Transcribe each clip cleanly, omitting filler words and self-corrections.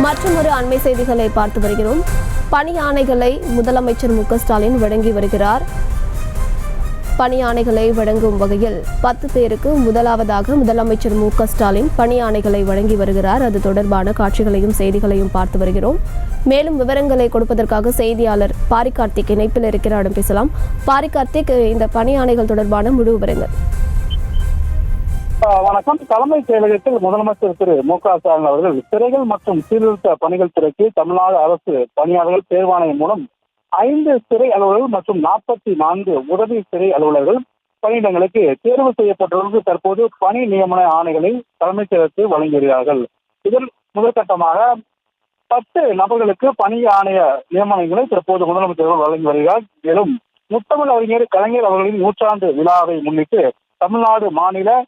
மற்றொரு அண்மை செய்திகளை பார்த்து வருகிறோம். பணி ஆணைகளை முதலமைச்சர் மு.க.ஸ்டாலின் வழங்கி வருகிறார். பணி ஆணைகளை வழங்கும் வகையில் 10 பேருக்கு முதலாவதாக முதலமைச்சர் மு.க.ஸ்டாலின் பணி ஆணைகளை வழங்கி வருகிறார். அது தொடர்பான காட்சிகளையும் செய்திகளையும் பார்த்து வருகிறோம். மேலும் விவரங்களை கொடுப்பதற்காக செய்தியாளர் பாரிகார்த்திக் இணைப்பில் இருக்கிறார். பேசலாம். பாரிகார்த்திக், இந்த பணி ஆணைகள் தொடர்பான முழு விவரங்கள். வணக்கம். தலைமைச் செயலகத்தில் முதலமைச்சர் திரு மு.க.ஸ்டாலின் அவர்கள் சிறைகள் மற்றும் சீர்திருத்த பணிகள் துறைக்கு தமிழ்நாடு அரசு பணியாளர்கள் தேர்வாணையம் மூலம் 5 சிறை அலுவலர்கள் மற்றும் 44 உதவி சிறை அலுவலர்கள் பணியிடங்களுக்கு தேர்வு செய்யப்பட்டவர்களுக்கு தற்போது பணி நியமன ஆணைகளை தலைமைச் செயலகத்தில் வழங்கி வருகிறார்கள். இதில் முதற்கட்டமாக 10 நபர்களுக்கு பணி ஆணைய நியமனங்களை தற்போது முதலமைச்சர் வழங்கி வருகிறார். மேலும் முத்தமிழ் அறிஞர் கலைஞர் அவர்களின் நூற்றாண்டு விழாவை முன்னிட்டு தமிழ்நாடு மாநில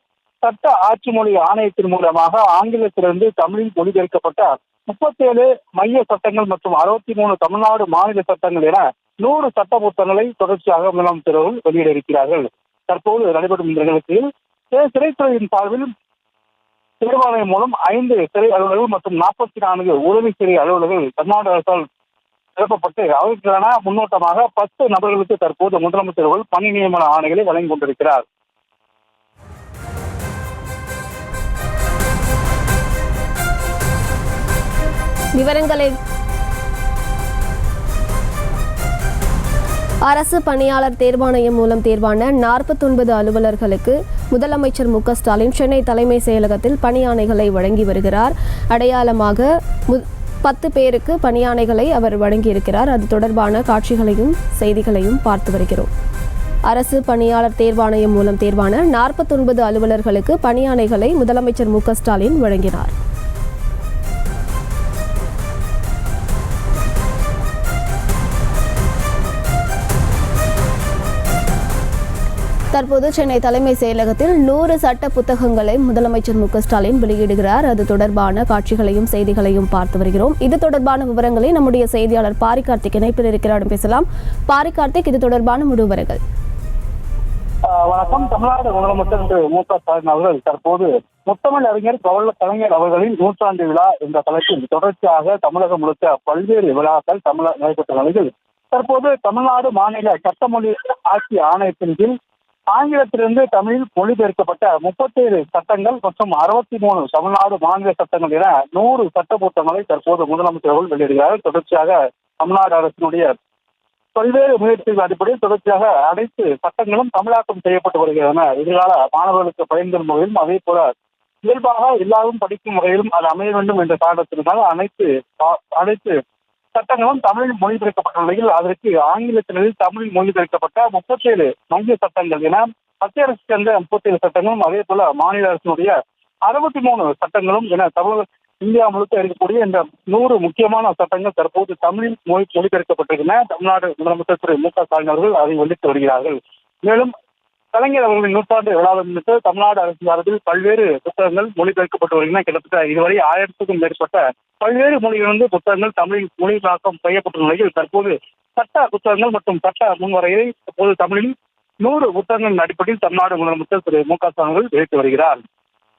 சட்ட ஆட்சி மொழி ஆணையத்தின் மூலமாக ஆங்கிலத்திலிருந்து தமிழில் மொழிபெயர்க்கப்பட்ட 37 மைய சட்டங்கள் மற்றும் 63 தமிழ்நாடு மாநில சட்டங்கள் என 100 சட்ட புத்தகங்களை தொடர்ச்சியாக முதலமைச்சர் வெளியிட இருக்கிறார்கள். தற்போது நடைபெறும் இந்த நிகழ்ச்சியில் சிறைத்துறையின் சார்பில் தேர்வாணையம் மூலம் 5 சிறை அலுவலர்கள் மற்றும் 44 உதவி சிறை அலுவலர்கள் தமிழ்நாடு அரசால் நிரப்பப்பட்டு அவர்களுக்கான முன்னோட்டமாக 10 நபர்களுக்கு தற்போது முதலமைச்சர் பணி நியமன ஆணைகளை வழங்கி கொண்டிருக்கிறார். விவரங்களை அரசு பணியாளர் தேர்வாணையம் மூலம் தேர்வான 49 அலுவலர்களுக்கு முதலமைச்சர் மு.க.ஸ்டாலின் சென்னை தலைமை செயலகத்தில் பணி ஆணைகளை வழங்கி வருகிறார். அடையாளமாக 10 பேருக்கு பணியாணைகளை அவர் வழங்கியிருக்கிறார். அது தொடர்பான காட்சிகளையும் செய்திகளையும் பார்த்து வருகிறோம். அரசு பணியாளர் தேர்வாணையம் மூலம் தேர்வான 49 அலுவலர்களுக்கு பணியாணைகளை முதலமைச்சர் மு.க.ஸ்டாலின் வழங்கினார். தற்போது சென்னை தலைமை செயலகத்தில் 100 சட்ட புத்தகங்களை முதலமைச்சர் மு.க.ஸ்டாலின் வெளியிடுகிறார். அது தொடர்பான காட்சிகளையும் செய்திகளையும் பார்த்து வருகிறோம். இது தொடர்பான விவரங்களை நம்முடைய செய்தியாளர் பாரிகார்த்திக் இணைப்பில் இருக்கிறார். பேசலாம். பாரிகார்த்திக், இது தொடர்பான முழு விவரங்கள். வணக்கம். தமிழ்நாடு முதலமைச்சர் திரு மு.க.ஸ்டாலின் அவர்கள் தற்போது முத்தமிழ் அறிஞர் கலைஞர் அவர்களின் நூற்றாண்டு விழா என்ற தலைப்பில் தொடர்ச்சியாக தமிழகம் முழுக்க பல்வேறு விழாக்கள் நடைபெற்ற நிலையில் தற்போது தமிழ்நாடு மாநில சட்டமொழி ஆட்சி ஆணையத்தின் கீழ் ஆங்கிலத்திலிருந்து தமிழில் மொழிபெயர்க்கப்பட்ட 37 சட்டங்கள் மற்றும் 63 தமிழ்நாடு மாநில சட்டங்கள் என 100 சட்ட புத்தகங்களை தற்போது முதலமைச்சர்கள் வெளியிடுகிறார்கள். தொடர்ச்சியாக தமிழ்நாடு அரசினுடைய பல்வேறு முயற்சிகள் அடிப்படையில் தொடர்ச்சியாக அனைத்து சட்டங்களும் தமிழாக்கம் செய்யப்பட்டு வருகின்றன. எதிர்கால மாணவர்களுக்கு பயன்பெறும் வகையிலும் அதே போல இயல்பாக எல்லாரும் படிக்கும் வகையிலும் அது அமைய வேண்டும் என்ற காரணத்தினால் அனைத்து சட்டங்களும் தமிழில் மொழிபெயர்க்கப்பட்ட நிலையில் அதற்கு ஆங்கிலத்திலிருந்து தமிழில் மொழிபெயர்க்கப்பட்ட 37 மைய சட்டங்கள் என மத்திய அரசு சேர்ந்த 37 சட்டங்களும் அதே போல மாநில அரசினுடைய 63 சட்டங்களும் என இந்தியா முழுக்க இருக்கக்கூடிய இந்த 100 முக்கியமான சட்டங்கள் தற்போது தமிழில் மொழிபெயர்க்கப்பட்டிருக்கின்றன. தமிழ்நாடு முதலமைச்சர் திரு மு.க.ஸ்டாலின் அவர்கள் அதை வெளியிட்டு வருகிறார்கள். மேலும் கலைஞர் அவர்களின் நூற்றாண்டு விழாவை முன்னிட்டு தமிழ்நாடு அரசு சார்பில் பல்வேறு புத்தகங்கள் மொழிபெயர்க்கப்பட்டு வருகின்றன. கிட்டத்தட்ட இதுவரை 1000க்கும் மேற்பட்ட பல்வேறு மொழிகளிலிருந்து புத்தகங்கள் தமிழில் மொழிபெயர்க்கம் செய்யப்பட்ட நிலையில் தற்போது சட்ட புத்தகங்கள் மற்றும் சட்ட முன்வரையை தற்போது தமிழில் 100 புத்தகங்களின் அடிப்படையில் தமிழ்நாடு முதலமைச்சர் திரு மு.க.ஸ்டாலின் வெளியிட்டு வருகிறார்.